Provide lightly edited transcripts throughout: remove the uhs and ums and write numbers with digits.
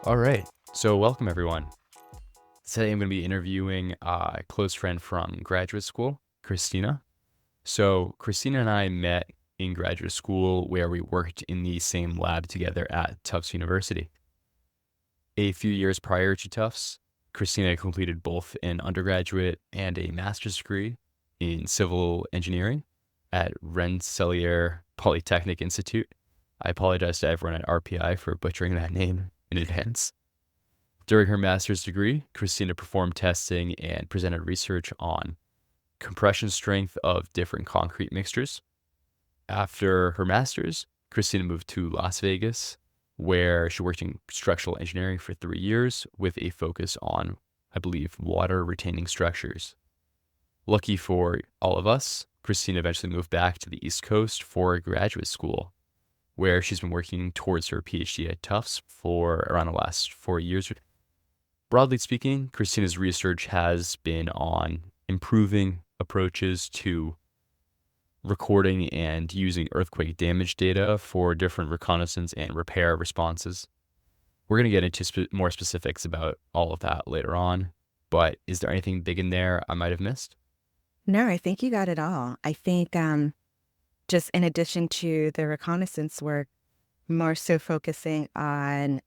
All right. So, welcome everyone. Today I'm going to be interviewing a close friend from graduate school, Christina. So, Christina and I met in graduate school where we worked in the same lab together at Tufts University. A few years prior to Tufts, Christina completed both an undergraduate and a master's degree in civil engineering at Rensselaer Polytechnic Institute. I apologize to everyone at RPI for butchering that name in advance. During her master's degree, Christina performed testing and presented research on compression strength of different concrete mixtures. After her master's, Christina moved to Las Vegas, where she worked in structural engineering for 3 years with a focus on, I believe, water retaining structures. Lucky for all of us, Christina eventually moved back to the East Coast for graduate school, where she's been working towards her PhD at Tufts for around the last 4 years. Broadly speaking, Christina's research has been on improving approaches to recording and using earthquake damage data for different reconnaissance and repair responses. We're going to get into more specifics about all of that later on, but is there anything big in there I might have missed? No, I think you got it all. I think just in addition to the reconnaissance work, more so focusing on,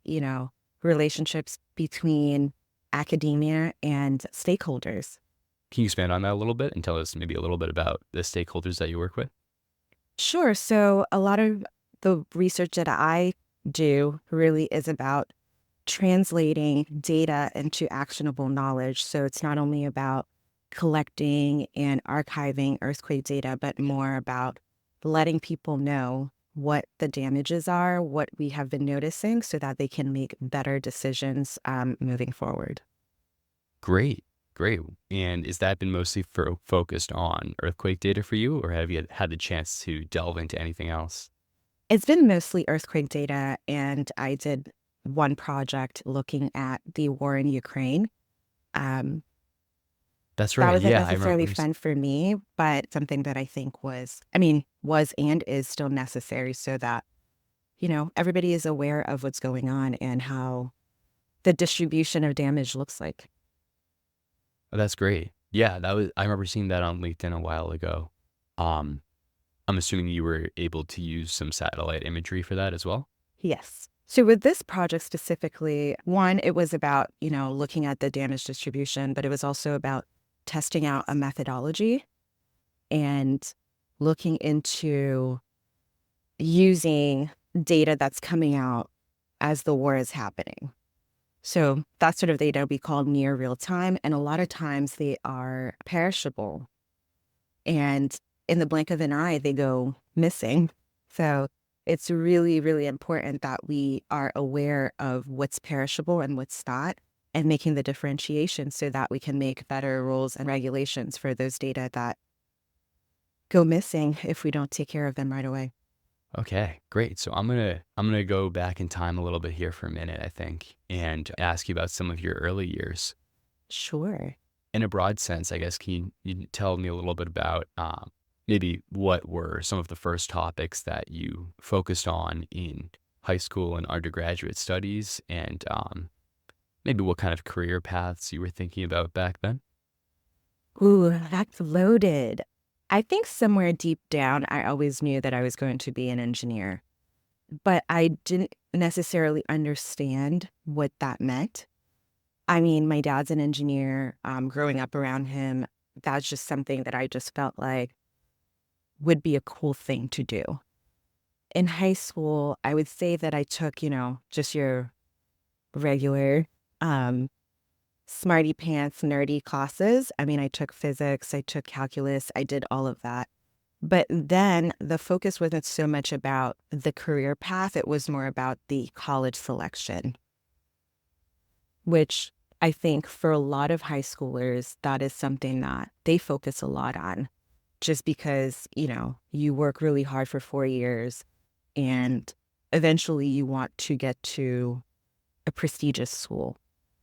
relationships between academia and stakeholders. Can you expand on that a little bit and tell us maybe a little bit about the stakeholders that you work with? Sure. So a lot of the research that I do really is about translating data into actionable knowledge. So it's not only about collecting and archiving earthquake data, but more about letting people know what the damages are, what we have been noticing, so that they can make better decisions moving forward. Great, great. And is that been mostly focused on earthquake data for you, or have you had the chance to delve into anything else? It's been mostly earthquake data, and I did one project looking at the war in Ukraine. Um, That's that right. wasn't Yeah, I necessarily remember. fun for me, but something that I think was and is still necessary so that, everybody is aware of what's going on and how the distribution of damage looks like. Oh, that's great. Yeah, I remember seeing that on LinkedIn a while ago. Um, I'm assuming you were able to use some satellite imagery for that as well? Yes. So with this project specifically, one, it was about, looking at the damage distribution, but it was also about testing out a methodology and looking into using data that's coming out as the war is happening. So that sort of data we call near real time. And a lot of times they are perishable. And in the blink of an eye, they go missing. So it's really, really important that we are aware of what's perishable and what's not, and making the differentiation so that we can make better rules and regulations for those data that go missing if we don't take care of them right away. Okay, great. So I'm gonna go back in time a little bit here for a minute, I think, and ask you about some of your early years. Sure. In a broad sense, I guess, can you tell me a little bit about maybe what were some of the first topics that you focused on in high school and undergraduate studies, and maybe what kind of career paths you were thinking about back then? Ooh, that's loaded. I think somewhere deep down, I always knew that I was going to be an engineer, but I didn't necessarily understand what that meant. I mean, my dad's an engineer. Growing up around him, that's just something that I just felt like would be a cool thing to do. In high school, I would say that I took, just your regular um, smarty pants, nerdy classes. I mean, I took physics, I took calculus, I did all of that. But then the focus wasn't so much about the career path, it was more about the college selection, which I think for a lot of high schoolers, that is something that they focus a lot on just because, you work really hard for 4 years and eventually you want to get to a prestigious school.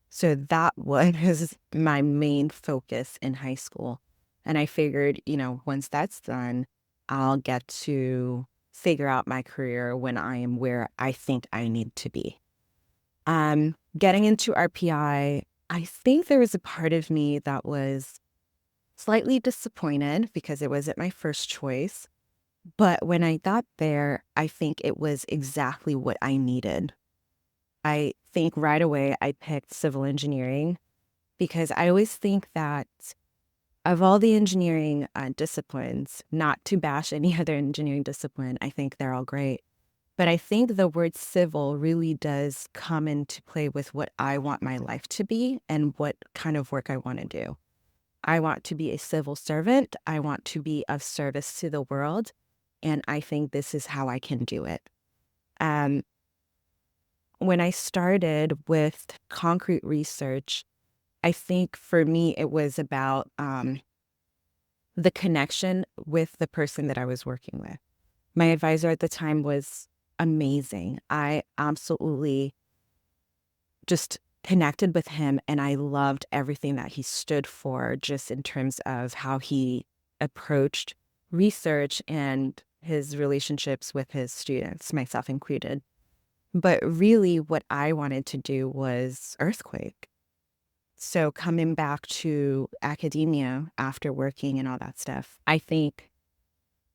So that was my main focus in high school. And I figured, once that's done, I'll get to figure out my career when I am where I think I need to be. getting into RPI, I think there was a part of me that was slightly disappointed because it wasn't my first choice. But when I got there, I think it was exactly what I needed. I think right away I picked civil engineering because I always think that of all the engineering disciplines, not to bash any other engineering discipline, I think they're all great. But I think the word civil really does come into play with what I want my life to be and what kind of work I want to do. I want to be a civil servant. I want to be of service to the world. And I think this is how I can do it. Um, when I started with concrete research, I think for me, it was about the connection with the person that I was working with. My advisor at the time was amazing. I absolutely just connected with him, and I loved everything that he stood for, just in terms of how he approached research and his relationships with his students, myself included. But really, what I wanted to do was earthquake. So coming back to academia after working and all that stuff, I think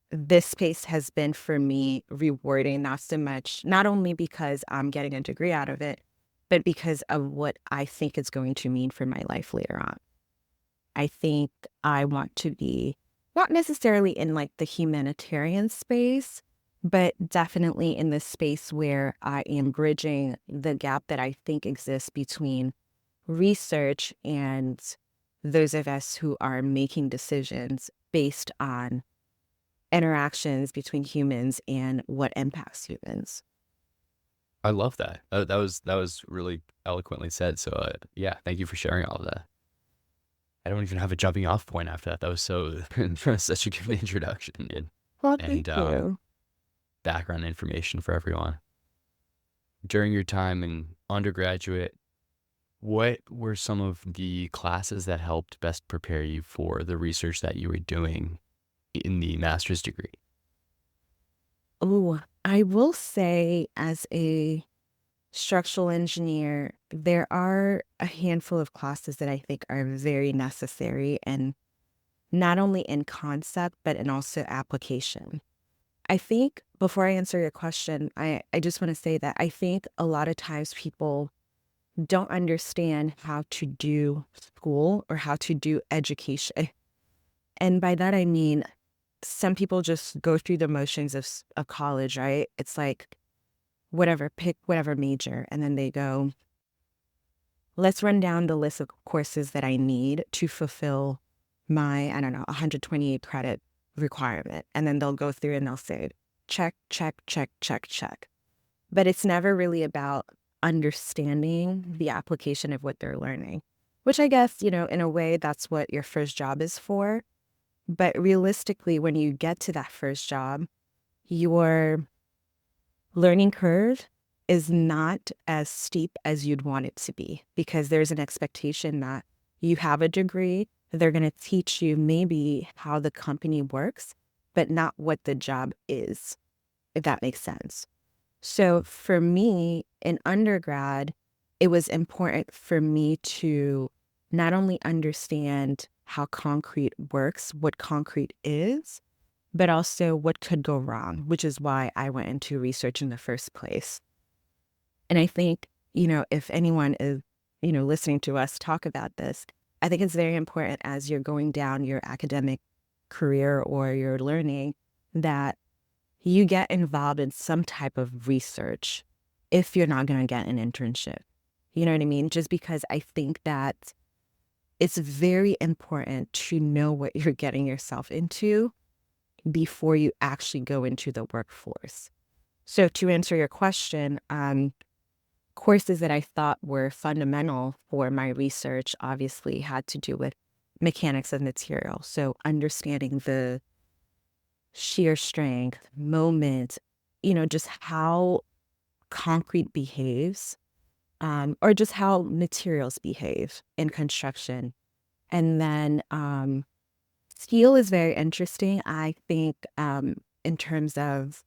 this space has been for me rewarding, not so much, not only because I'm getting a degree out of it, but because of what I think it's going to mean for my life later on. I think I want to be not necessarily in like the humanitarian space, but definitely in the space where I am bridging the gap that I think exists between research and those of us who are making decisions based on interactions between humans and what impacts humans. I love that. That was really eloquently said. So yeah, thank you for sharing all of that. I don't even have a jumping off point after that. That was so such a good introduction, dude. Well, thank And you. background information for everyone. During your time in undergraduate, what were some of the classes that helped best prepare you for the research that you were doing in the master's degree? Oh, I will say, as a structural engineer, there are a handful of classes that I think are very necessary, and not only in concept, but in also application. I think before I answer your question, I just want to say that I think a lot of times people don't understand how to do school or how to do education. And by that, I mean, some people just go through the motions of college, right? It's like, whatever, pick whatever major. And then they go, let's run down the list of courses that I need to fulfill my, I don't know, 128 credit requirement. And then they'll go through and they'll say, check, check, check, check, check. But it's never really about understanding the application of what they're learning, which I guess, in a way, that's what your first job is for. But realistically, when you get to that first job, your learning curve is not as steep as you'd want it to be, because there's an expectation that you have a degree, they're going to teach you maybe how the company works, but not what the job is, if that makes sense. So for me in undergrad, it was important for me to not only understand how concrete works, what concrete is, but also what could go wrong, which is why I went into research in the first place. And I think, if anyone is, listening to us talk about this, I think it's very important as you're going down your academic career or your learning that you get involved in some type of research if you're not going to get an internship. You know what I mean? Just because I think that it's very important to know what you're getting yourself into before you actually go into the workforce. So to answer your question, courses that I thought were fundamental for my research obviously had to do with mechanics of material. So understanding the shear strength, moment, just how concrete behaves, or just how materials behave in construction. And then steel is very interesting. I think in terms of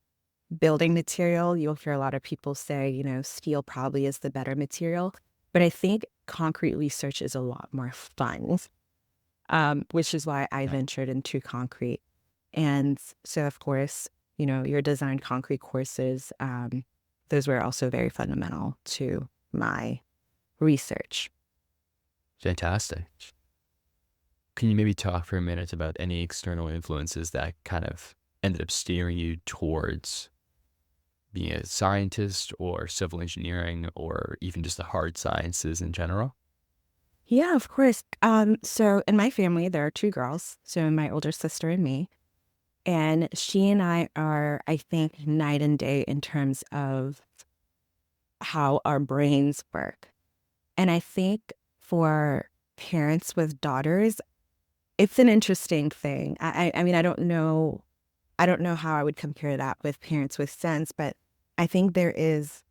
building material, you'll hear a lot of people say, steel probably is the better material. But I think concrete research is a lot more fun, which is why I Yeah. ventured into concrete. And so, of course, your design concrete courses, those were also very fundamental to my research. Fantastic. Can you maybe talk for a minute about any external influences that kind of ended up steering you towards being a scientist or civil engineering or even just the hard sciences in general? Yeah, of course. So in my family, there are two girls. So my older sister and me. And she and I are, I think, night and day in terms of how our brains work. And I think for parents with daughters, it's an interesting thing. I mean, I don't know how I would compare that with parents with sons, but I think there is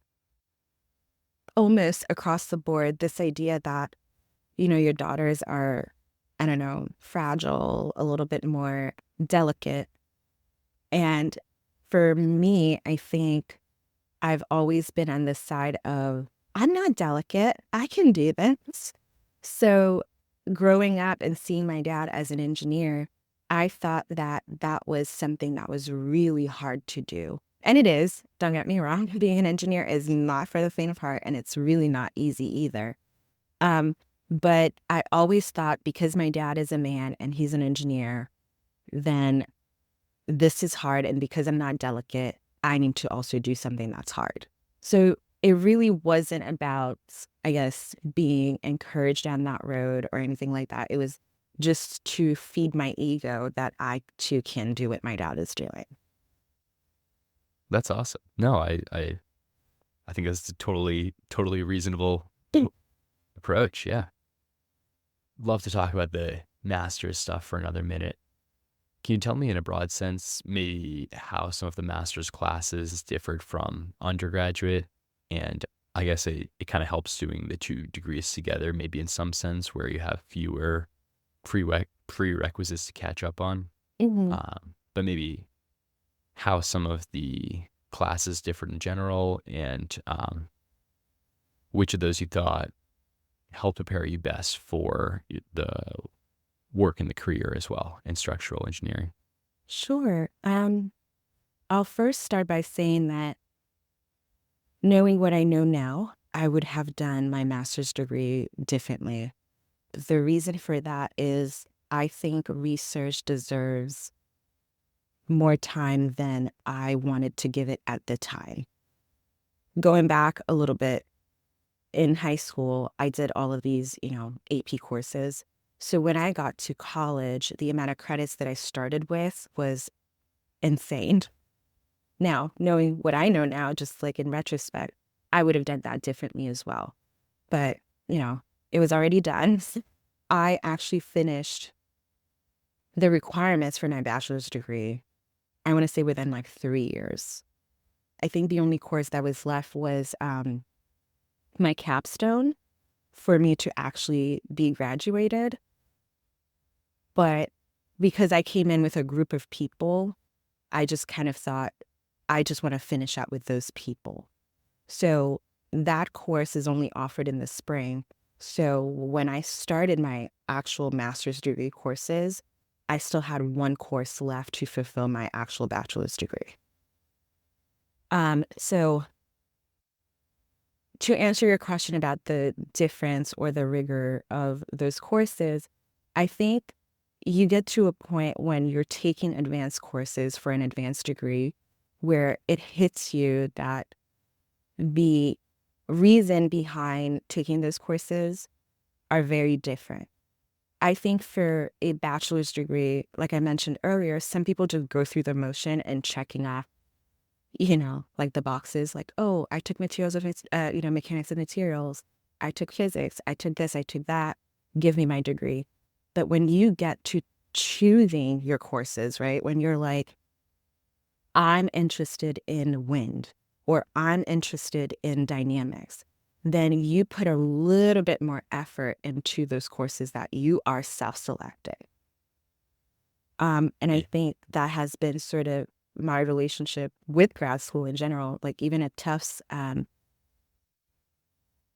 almost across the board this idea that, your daughters are, I don't know, fragile, a little bit more delicate. And for me, I think I've always been on the side of, I'm not delicate. I can do this. So growing up and seeing my dad as an engineer, I thought that that was something that was really hard to do. And it is, don't get me wrong, being an engineer is not for the faint of heart, and it's really not easy either. Um, but I always thought because my dad is a man and he's an engineer, then this is hard. And because I'm not delicate, I need to also do something that's hard. So it really wasn't about, I guess, being encouraged down that road or anything like that. It was just to feed my ego that I too can do what my dad is doing. That's awesome. No, I think that's a totally reasonable approach. Yeah. Love to talk about the master's stuff for another minute. Can you tell me in a broad sense, maybe how some of the master's classes differed from undergraduate? And I guess it kind of helps doing the two degrees together, maybe in some sense where you have fewer prerequisites to catch up on. Mhm. But maybe how some of the classes differed in general and which of those you thought helped prepare you best for the work in the career as well in structural engineering. Sure. I'll first start by saying that knowing what I know now, I would have done my master's degree differently. The reason for that is I think research deserves more time than I wanted to give it at the time. Going back a little bit, in high school, I did all of these, AP courses. So when I got to college, the amount of credits that I started with was insane. Now, knowing what I know now, just like in retrospect, I would have done that differently as well. But, you know, it was already done. I actually finished the requirements for my bachelor's degree, I want to say within like 3 years. I think the only course that was left was my capstone for me to actually be graduated. But because I came in with a group of people, I just kind of thought, I just want to finish out with those people. So that course is only offered in the spring. So when I started my actual master's degree courses, I still had one course left to fulfill my actual bachelor's degree. So to answer your question about the difference or the rigor of those courses, I think you get to a point when you're taking advanced courses for an advanced degree where it hits you that the reason behind taking those courses are very different. I think for a bachelor's degree, like I mentioned earlier, some people just go through the motion and checking off, like the boxes, like, oh, I took materials of, mechanics of materials. I took physics. I took this. I took that. Give me my degree. But when you get to choosing your courses, right? When you're like, I'm interested in wind or I'm interested in dynamics, then you put a little bit more effort into those courses that you are self-selecting. And I Yeah. think that has been sort of my relationship with grad school in general. Like even at Tufts,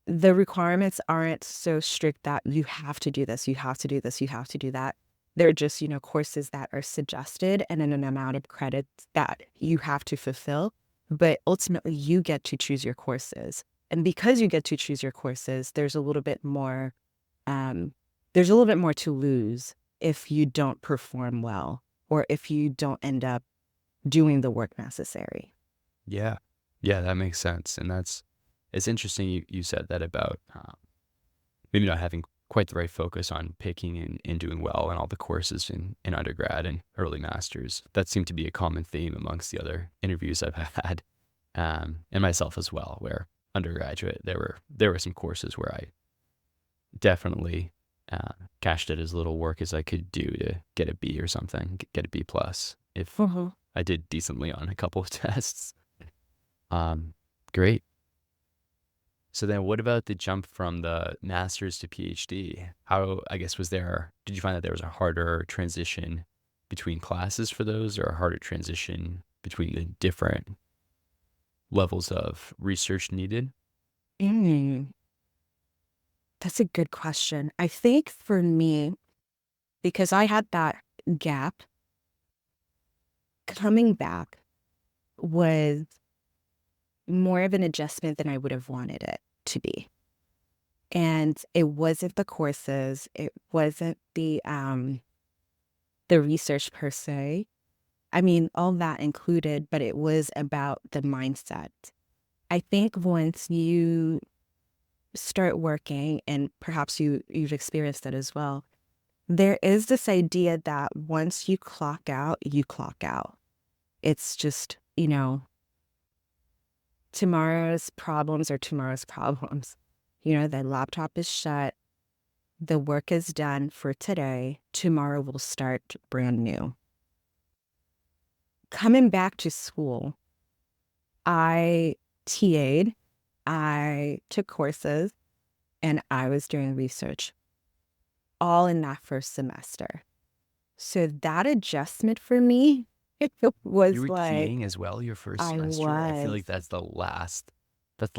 the requirements aren't so strict that you have to do this, you have to do this, you have to do that. They're just, courses that are suggested and in an amount of credits that you have to fulfill. But ultimately, you get to choose your courses. And because you get to choose your courses, um, there's a little bit more to lose if you don't perform well or if you don't end up doing the work necessary. Yeah. Yeah, that makes sense. And it's interesting you said that about maybe not having quite the right focus on picking and doing well in all the courses in undergrad and early masters. That seemed to be a common theme amongst the other interviews I've had, and myself as well, where undergraduate, there were some courses where I definitely cashed it as little work as I could do to get a B or something, get a B plus if Mhm. I did decently on a couple of tests. Great. So then what about the jump from the master's to PhD? How, I guess, did you find that there was a harder transition between classes for those or a harder transition between the different levels of research needed? Mm, that's a good question. I think for me, because I had that gap, coming back was more of an adjustment than I would have wanted it to be. And it wasn't the courses, it wasn't the research per se. I mean, all that included, but it was about the mindset. I think once you start working, and perhaps you've experienced it as well, there is this idea that once you clock out, you clock out. It's just, tomorrow's problems are tomorrow's problems. The laptop is shut, the work is done for today, tomorrow will start brand new. Coming back to school, I TA'd, I took courses, and I was doing research all in that first semester. So that adjustment for me, it You was were like, TAing as well your first I semester? I feel was. like that's the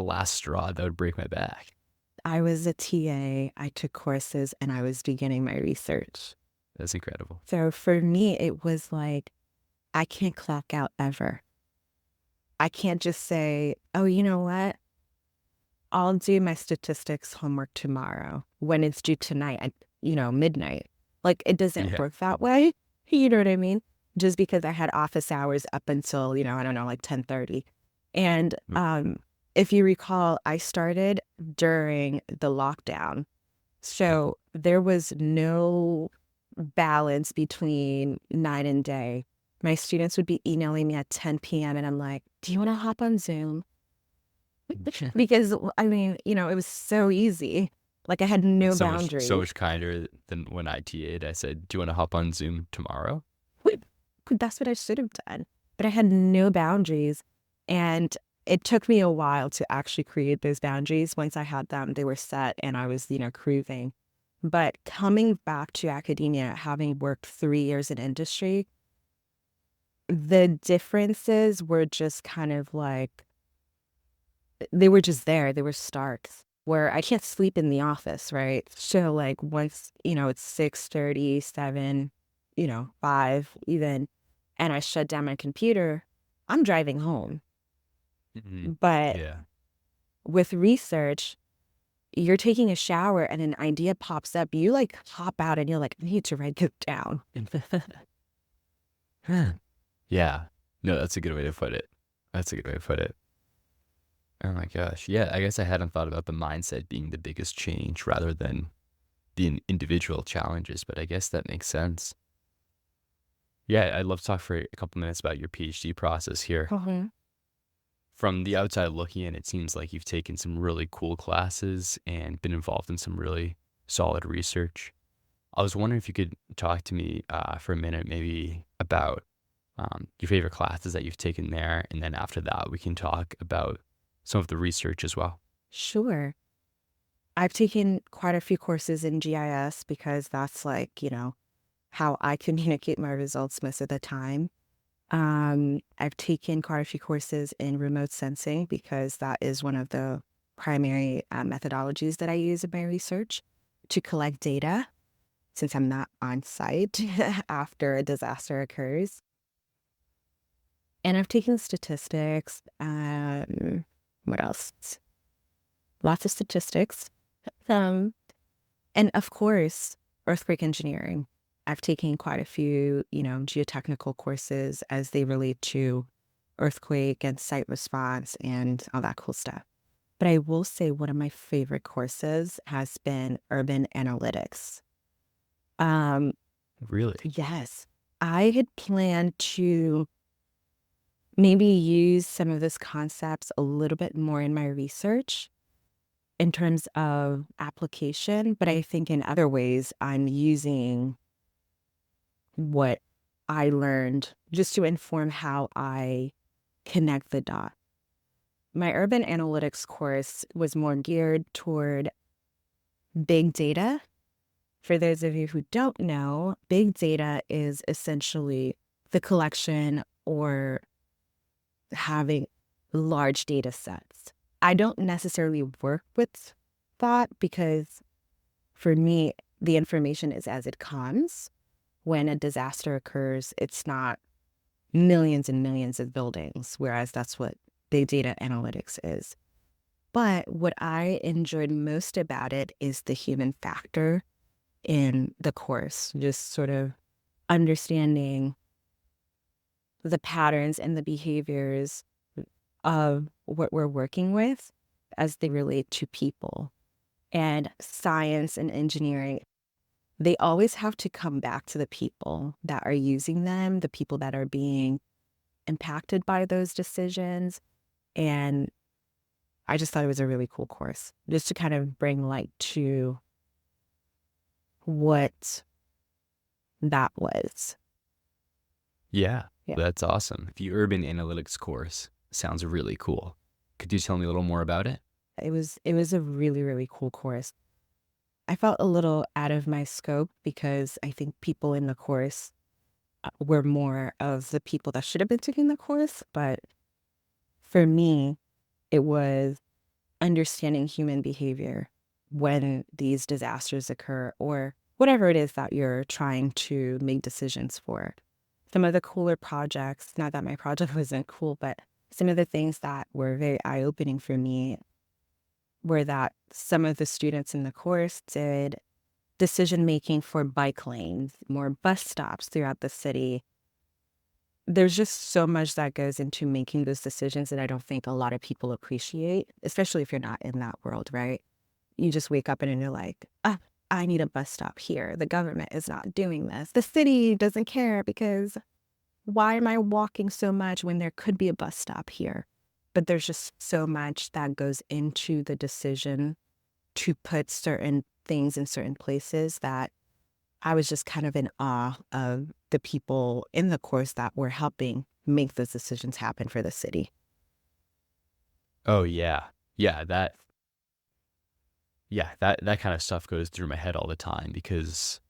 last straw that would break my back. I was a TA, I took courses, and I was beginning my research. That's incredible. So for me, it was like, I can't clock out ever. I can't just say, oh, you know what? I'll do my statistics homework tomorrow when it's due tonight at, midnight. Like, it doesn't Yeah. work that way. You know what I mean? Just because I had office hours up until, I don't know, like 10:30. And Mm. if you recall, I started during the lockdown. So there was no balance between night and day. My students would be emailing me at 10 p.m. and I'm like, do you want to hop on Zoom? Because, I mean, it was so easy. Like, I had no That's so boundaries. much kinder than when I TA'd. I said, "Do you want to hop on Zoom tomorrow?" That's what I should have done. But I had no boundaries. And it took me a while to actually create those boundaries. Once I had them, they were set and I was, cruising. But coming back to academia, having worked 3 years in industry, the differences were just kind of like, they were just there. They were stark. Where I can't sleep in the office, right? So like once, it's 6:30, 7, 5 even, and I shut down my computer, I'm driving home. Mhm. But Yeah. with research, you're taking a shower and an idea pops up. You like hop out and you're like, I need to write this down. Huh. Yeah. No, that's a good way to put it. That's a good way to put it. Oh my gosh. Yeah, I guess I hadn't thought about the mindset being the biggest change rather than the individual challenges, but I guess that makes sense. Yeah, I'd love to talk for a couple minutes about your PhD process here. Mhm. From the outside looking in, it seems like you've taken some really cool classes and been involved in some really solid research. I was wondering if you could talk to me for a minute, maybe about your favorite classes that you've taken there. And then after that, we can talk about some of the research as well. Sure. I've taken quite a few courses in GIS because that's like, how I communicate my results most of the time. I've taken quite a few courses in remote sensing because that is one of the primary methodologies that I use in my research to collect data since I'm not on site after a disaster occurs. And I've taken statistics. What else? Lots of statistics. Um, and of course, earthquake engineering. I've taken quite a few, geotechnical courses as they relate to earthquake and site response and all that cool stuff. But I will say one of my favorite courses has been urban analytics. Really? Yes, I had planned to maybe use some of those concepts a little bit more in my research in terms of application, but I think in other ways I'm using what I learned just to inform how I connect the dots. My urban analytics course was more geared toward big data. For those of you who don't know, big data is essentially the collection or having large data sets. I don't necessarily work with that because for me, the information is as it comes. When a disaster occurs, it's not millions and millions of buildings, whereas that's what big data analytics is. But what I enjoyed most about it is the human factor in the course, just sort of understanding the patterns and the behaviors of what we're working with as they relate to people. And science and engineering, they always have to come back to the people that are using them, the people that are being impacted by those decisions. And I just thought it was a really cool course, just to kind of bring light to what that was. Yeah, Yeah. that's awesome. The urban analytics course sounds really cool. Could you tell me a little more about it? It was a really, really cool course. I felt a little out of my scope because I think people in the course were more of the people that should have been taking the course. But for me, it was understanding human behavior when these disasters occur or whatever it is that you're trying to make decisions for. Some of the cooler projects, not that my project wasn't cool, but some of the things that were very eye-opening for me were that some of the students in the course did decision making for bike lanes, more bus stops throughout the city. There's just so much that goes into making those decisions that I don't think a lot of people appreciate, especially if you're not in that world, right? You just wake up and you're like, I need a bus stop here. The government is not doing this. The city doesn't care because why am I walking so much when there could be a bus stop here? But there's just so much that goes into the decision to put certain things in certain places that I was just kind of in awe of the people in the course that were helping make those decisions happen for the city. Oh yeah. That kind of stuff goes through my head all the time because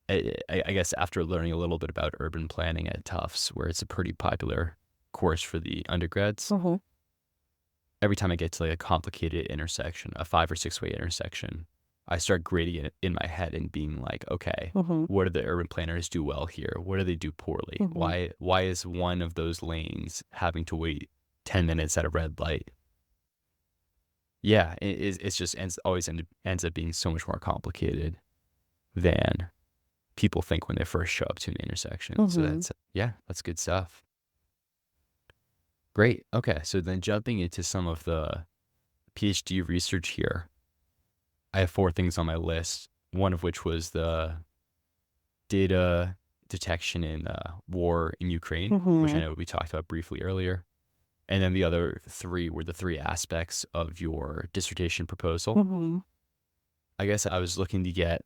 I guess after learning a little bit about urban planning at Tufts, where it's a pretty popular course for the undergrads, Mm-hmm. every time I get to like a complicated intersection, a 5 or 6 way intersection, I start grading it in my head and being like, okay, Mm-hmm. what do the urban planners do well here? What do they do poorly? Mm-hmm. Why is one of those lanes having to wait 10 minutes at a red light? Yeah, it's just ends up being so much more complicated than people think when they first show up to an intersection. So Mm-hmm. that's good stuff. Great. Okay, so then jumping into some of the PhD research here, I have 4 things on my list, one of which was the data detection in war in Ukraine, which I Mm-hmm. know we talked about briefly earlier. And then the other 3 were the 3 aspects of your dissertation proposal. Mm-hmm. I guess I was looking to get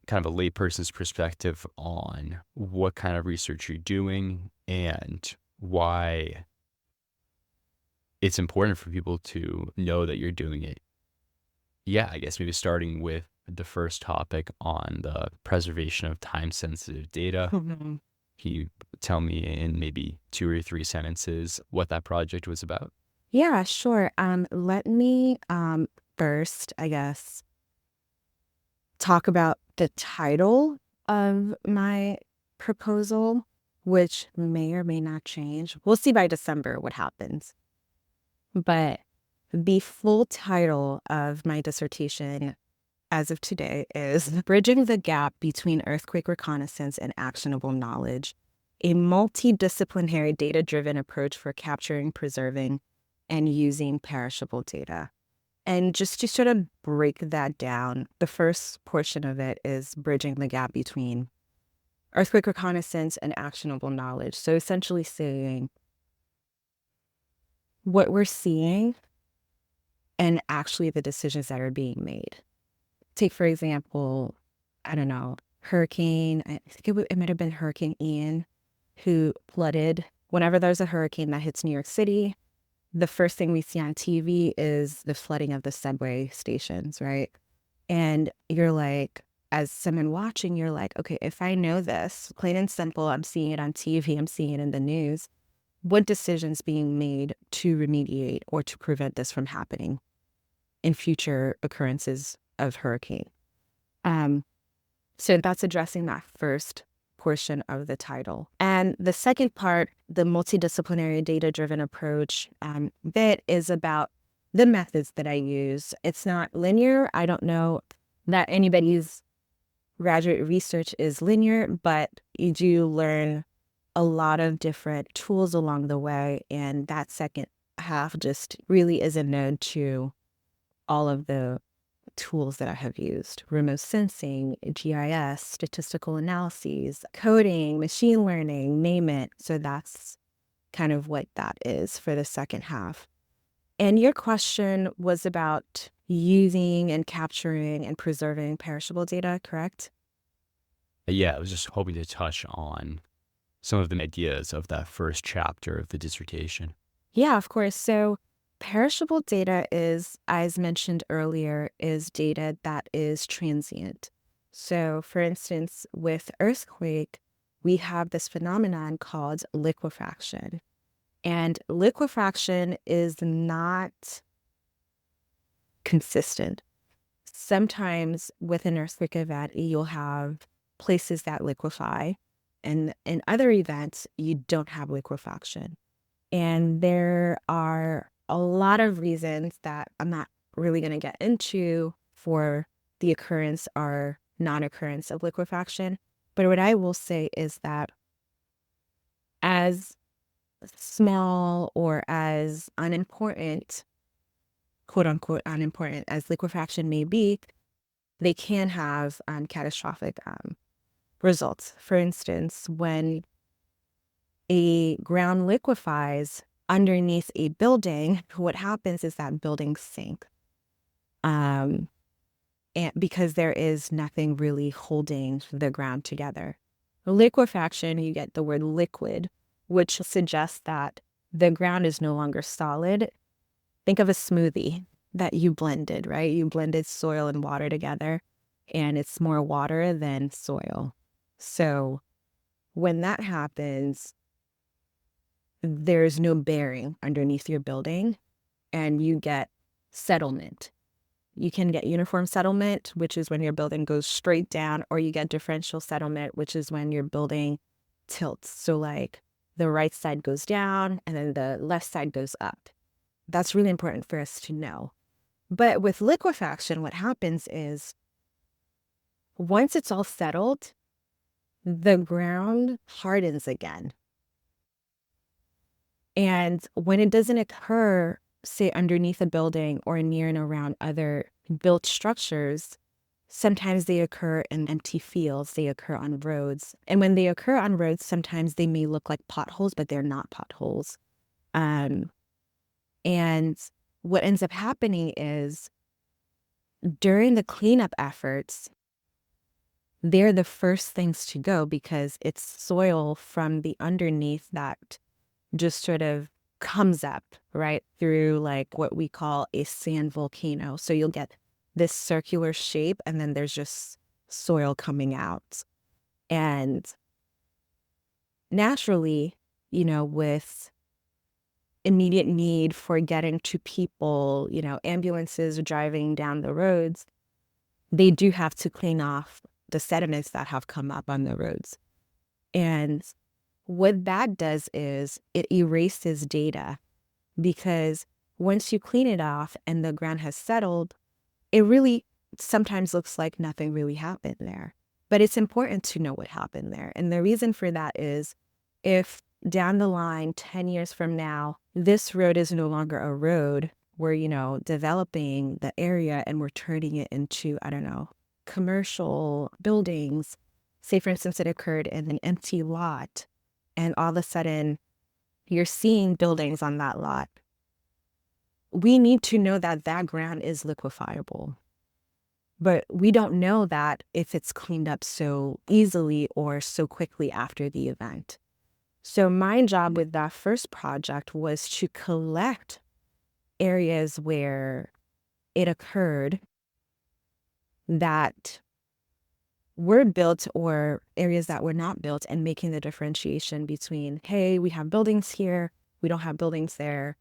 kind of a layperson's perspective on what kind of research you're doing and why it's important for people to know that you're doing it. Yeah, I guess maybe starting with the first topic on the preservation of time-sensitive data. Mm-hmm. Can you tell me in maybe 2 or 3 sentences what that project was about? Yeah, sure. Let me first, I guess, talk about the title of my proposal, which may or may not change. We'll see by December what happens. But the full title of my dissertation as of today is Bridging the Gap Between Earthquake Reconnaissance and Actionable Knowledge, a multidisciplinary data-driven approach for capturing, preserving, and using perishable data. And just to sort of break that down, the first portion of it is bridging the gap between earthquake reconnaissance and actionable knowledge. So essentially saying what we're seeing and actually the decisions that are being made. Take, for example, I don't know, hurricane, I think it might have been Hurricane Ian, who flooded. Whenever there's a hurricane that hits New York City, the first thing we see on TV is the flooding of the subway stations, right? And you're like, as someone watching, you're like, okay, if I know this, plain and simple, I'm seeing it on TV, I'm seeing it in the news, what decisions being made to remediate or to prevent this from happening in future occurrences of hurricane? So that's addressing that first portion of the title. And the second part, the multidisciplinary data-driven approach bit, is about the methods that I use. It's not linear. I don't know that anybody's graduate research is linear, but you do learn a lot of different tools along the way. And that second half just really is a node to all of the tools that I have used: remote sensing, GIS, statistical analyses, coding, machine learning, name it. So that's kind of what that is for the second half. And your question was about using and capturing and preserving perishable data, correct? Yeah, I was just hoping to touch on some of the ideas of that first chapter of the dissertation. Yeah, of course. So perishable data is, as mentioned earlier, is data that is transient. So for instance, with earthquake, we have this phenomenon called liquefaction. And liquefaction is not consistent. Sometimes with an earthquake event, you'll have places that liquefy, and in other events, you don't have liquefaction. And there are a lot of reasons that I'm not really going to get into for the occurrence or non-occurrence of liquefaction. But what I will say is that as small or as unimportant, quote unquote, unimportant as liquefaction may be, they can have catastrophic results. For instance, when a ground liquefies underneath a building, what happens is that buildings sink. And because there is nothing really holding the ground together. Liquefaction, you get the word liquid, which suggests that the ground is no longer solid. Think of a smoothie that you blended, right? You blended soil and water together, and it's more water than soil. So when that happens, there's no bearing underneath your building, and you get settlement. You can get uniform settlement, which is when your building goes straight down, or you get differential settlement, which is when your building tilts. So like the right side goes down and then the left side goes up. That's really important for us to know. But with liquefaction, what happens is once it's all settled, the ground hardens again. And when it doesn't occur, say, underneath a building or near and around other built structures, sometimes they occur in empty fields, they occur on roads. And when they occur on roads, sometimes they may look like potholes, but they're not potholes. And what ends up happening is during the cleanup efforts, they're the first things to go because it's soil from the underneath that just sort of comes up, right, through like what we call a sand volcano. So you'll get this circular shape and then there's just soil coming out. And naturally, with immediate need for getting to people, ambulances driving down the roads, they do have to clean off the sediments that have come up on the roads. And what that does is it erases data, because once you clean it off and the ground has settled, it really sometimes looks like nothing really happened there. But it's important to know what happened there. And the reason for that is if down the line, 10 years from now, this road is no longer a road, we're, developing the area and we're turning it into, I don't know, commercial buildings. Say, for instance, it occurred in an empty lot, and all of a sudden you're seeing buildings on that lot. We need to know that that ground is liquefiable. But we don't know that if it's cleaned up so easily or so quickly after the event. So my job with that first project was to collect areas where it occurred that were built or areas that were not built, and making the differentiation between, hey, we have buildings here, we don't have buildings there.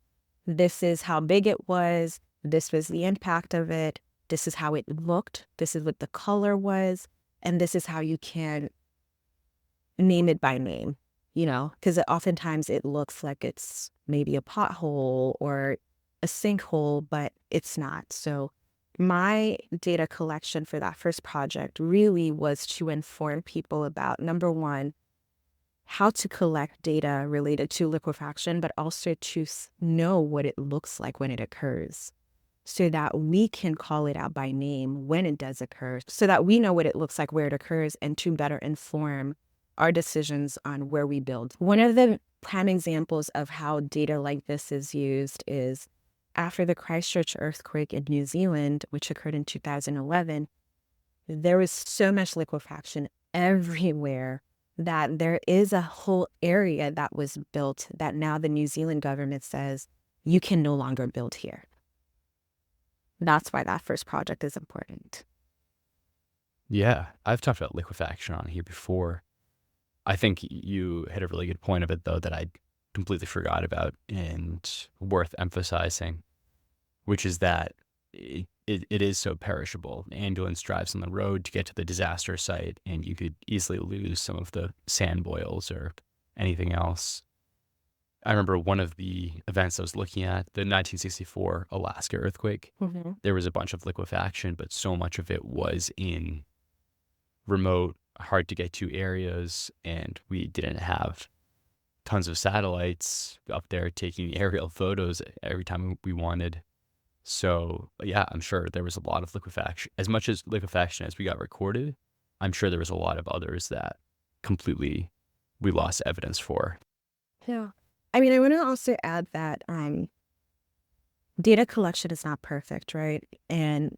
This is how big it was. This was the impact of it. This is how it looked. This is what the color was. And this is how you can name it by name, because oftentimes it looks like it's maybe a pothole or a sinkhole, but it's not. So my data collection for that first project really was to inform people about, number one, how to collect data related to liquefaction, but also to know what it looks like when it occurs, so that we can call it out by name when it does occur, so that we know what it looks like where it occurs, and to better inform our decisions on where we build. One of the prime examples of how data like this is used is after the Christchurch earthquake in New Zealand, which occurred in 2011, there was so much liquefaction everywhere that there is a whole area that was built that now the New Zealand government says you can no longer build here. That's why that first project is important. Yeah, I've talked about liquefaction on here before. I think you hit a really good point of it, though, that I completely forgot about and worth emphasizing, which is that it is so perishable. An ambulance drives on the road to get to the disaster site, and you could easily lose some of the sand boils or anything else. I remember one of the events I was looking at, the 1964 Alaska earthquake. Mm-hmm. There was a bunch of liquefaction, but so much of it was in remote, hard to get to areas, and we didn't have tons of satellites up there taking aerial photos every time we wanted. So yeah, I'm sure there was a lot of liquefaction. As much as liquefaction as we got recorded, I'm sure there was a lot of others that completely we lost evidence for. Yeah. I mean, I want to also add that data collection is not perfect, right? And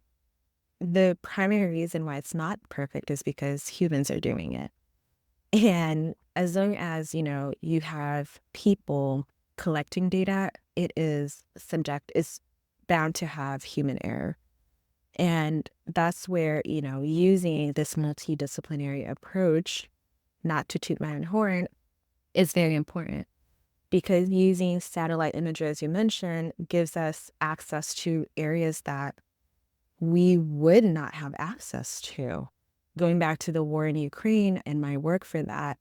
the primary reason why it's not perfect is because humans are doing it. And as long as, you have people collecting data, it is bound to have human error. And that's where, using this multidisciplinary approach, not to toot my own horn, is very important. Because using satellite imagery, as you mentioned, gives us access to areas that we would not have access to. Going back to the war in Ukraine and my work for that,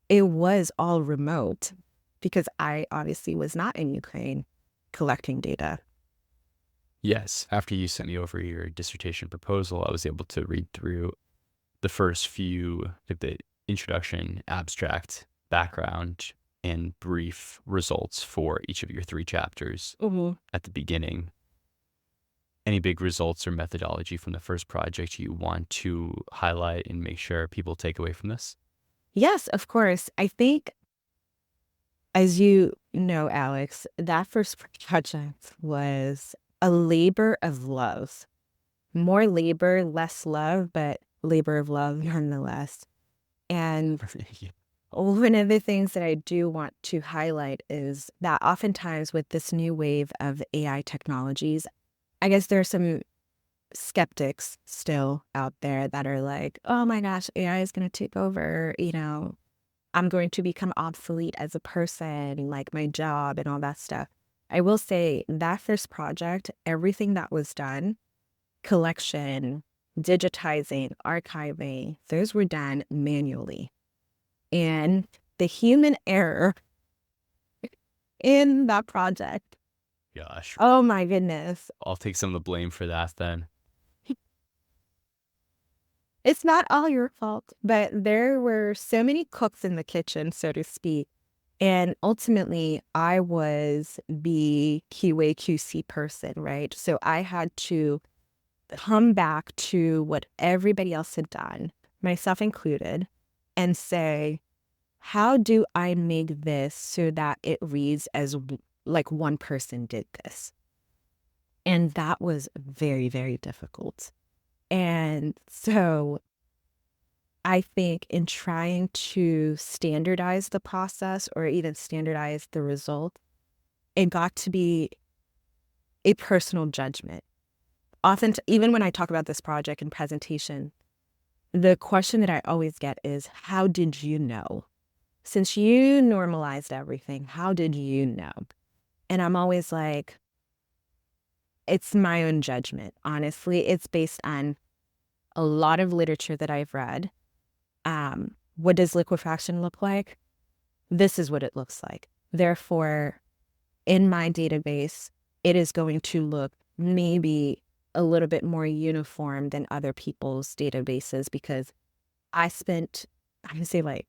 it was all remote because I obviously was not in Ukraine collecting data. Yes, after you sent me over your dissertation proposal, I was able to read through the first few, like the introduction, abstract, background, and brief results for each of your 3 chapters at the beginning. Any big results or methodology from the first project you want to highlight and make sure people take away from this? Yes, of course. I think, as you know, Alex, that first project was a labor of love. More labor, less love, but labor of love nonetheless. And one of the things that I do want to highlight is that oftentimes with this new wave of AI technologies, I guess there are some skeptics still out there that are like, oh my gosh, AI is going to take over, I'm going to become obsolete as a person, like my job and all that stuff. I will say that first project, everything that was done, collection, digitizing, archiving, those were done manually. And the human error in that project, Gosh, oh my goodness, I'll take some of the blame for that then. it's not all your fault, but there were so many cooks in the kitchen, so to speak. And ultimately, I was the QA QC person, right? So I had to come back to what everybody else had done, myself included, and say, how do I make this so that it reads as like one person did this? And that was very, very difficult. And so I think in trying to standardize the process or even standardize the result, it got to be a personal judgment. Often, even when I talk about this project and presentation, the question that I always get is, how did you know? Since you normalized everything, how did you know? And I'm always like, it's my own judgment. Honestly, it's based on a lot of literature that I've read. What does liquefaction look like? This is what it looks like. Therefore, in my database, it is going to look maybe a little bit more uniform than other people's databases because I spent, I would say like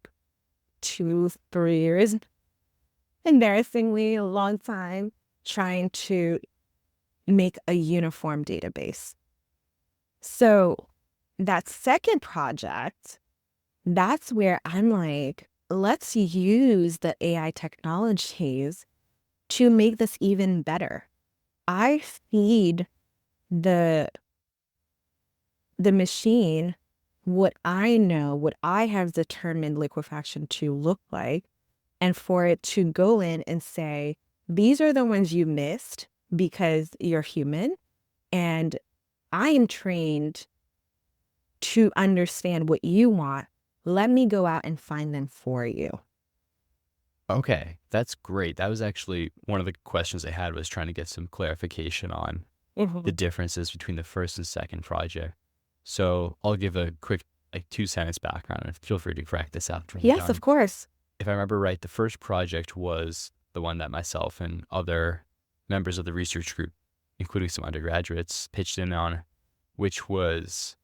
2-3 years, embarrassingly a long time, trying to make a uniform database. So that second project, that's where I'm like, let's use the AI technologies to make this even better. I feed the machine what I know, what I have determined liquefaction to look like, and for it to go in and say, these are the ones you missed because you're human, and I am trained to understand what you want. Let me go out and find them for you. Okay, that's great. That was actually one of the questions I had, was trying to get some clarification on the differences between the first and second project. So I'll give a quick, like, 2-sentence background, and feel free to correct this after I'm Yes, of done. course. If I remember right, the first project was the one that myself and other members of the research group, including some undergraduates, pitched in on, which was,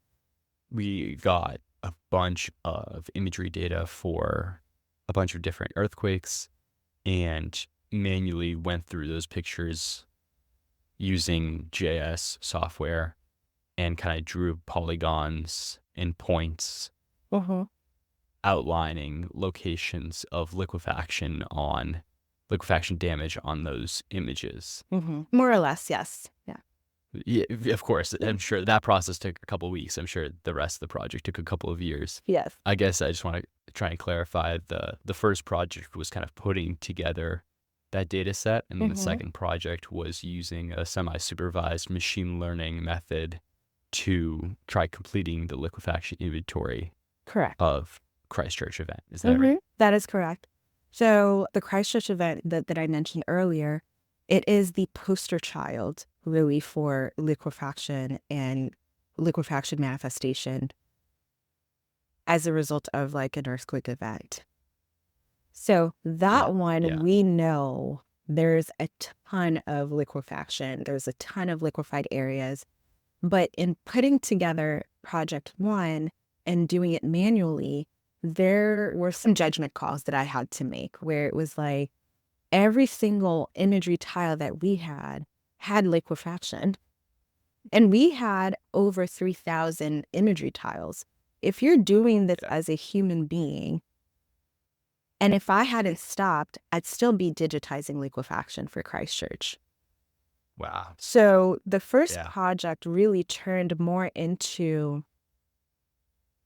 we got a bunch of imagery data for a bunch of different earthquakes and manually went through those pictures using JS software and kind of drew polygons and points outlining locations of liquefaction damage on those images. More or less, yes. Yeah. Yeah, of course. I'm sure that process took a couple of weeks. I'm sure the rest of the project took a couple of years. Yes. I guess I just want to try and clarify, the first project was kind of putting together that data set, and then the second project was using a semi-supervised machine learning method to try completing the liquefaction inventory Correct. of Christchurch event. Is that right? That is correct. So the Christchurch event that I mentioned earlier, it is the poster child really for liquefaction and liquefaction manifestation as a result of like an earthquake event. So that one, we know there's a ton of liquefaction. There's a ton of liquefied areas. But in putting together project one and doing it manually, there were some judgment calls that I had to make where it was like every single imagery tile that we had liquefaction. And we had over 3,000 imagery tiles. If you're doing this as a human being, and if I hadn't stopped, I'd still be digitizing liquefaction for Christchurch. Wow. So the first project really turned more into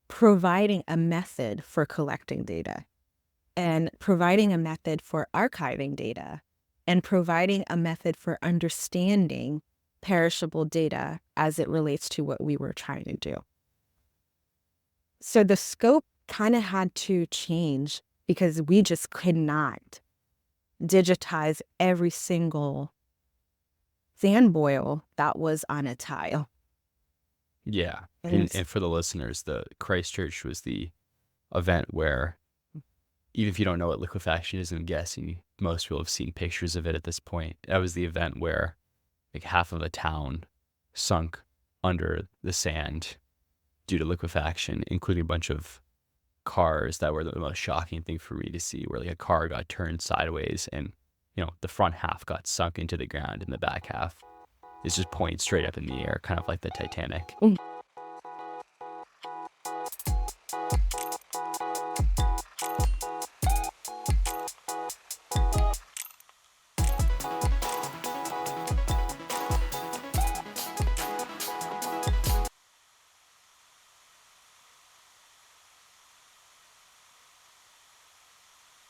providing a method for collecting data and providing a method for archiving data and providing a method for understanding perishable data as it relates to what we were trying to do. So the scope kind of had to change because we just could not digitize every single sand boil that was on a tile. Yeah. And And for the listeners, the Christchurch was the event where, even if you don't know what liquefaction is, I'm guessing most people have seen pictures of it at this point. That was the event where like half of a town sunk under the sand due to liquefaction, including a bunch of cars. That were the most shocking thing for me to see, where like a car got turned sideways and, the front half got sunk into the ground and the back half is just pointing straight up in the air, kind of like the Titanic.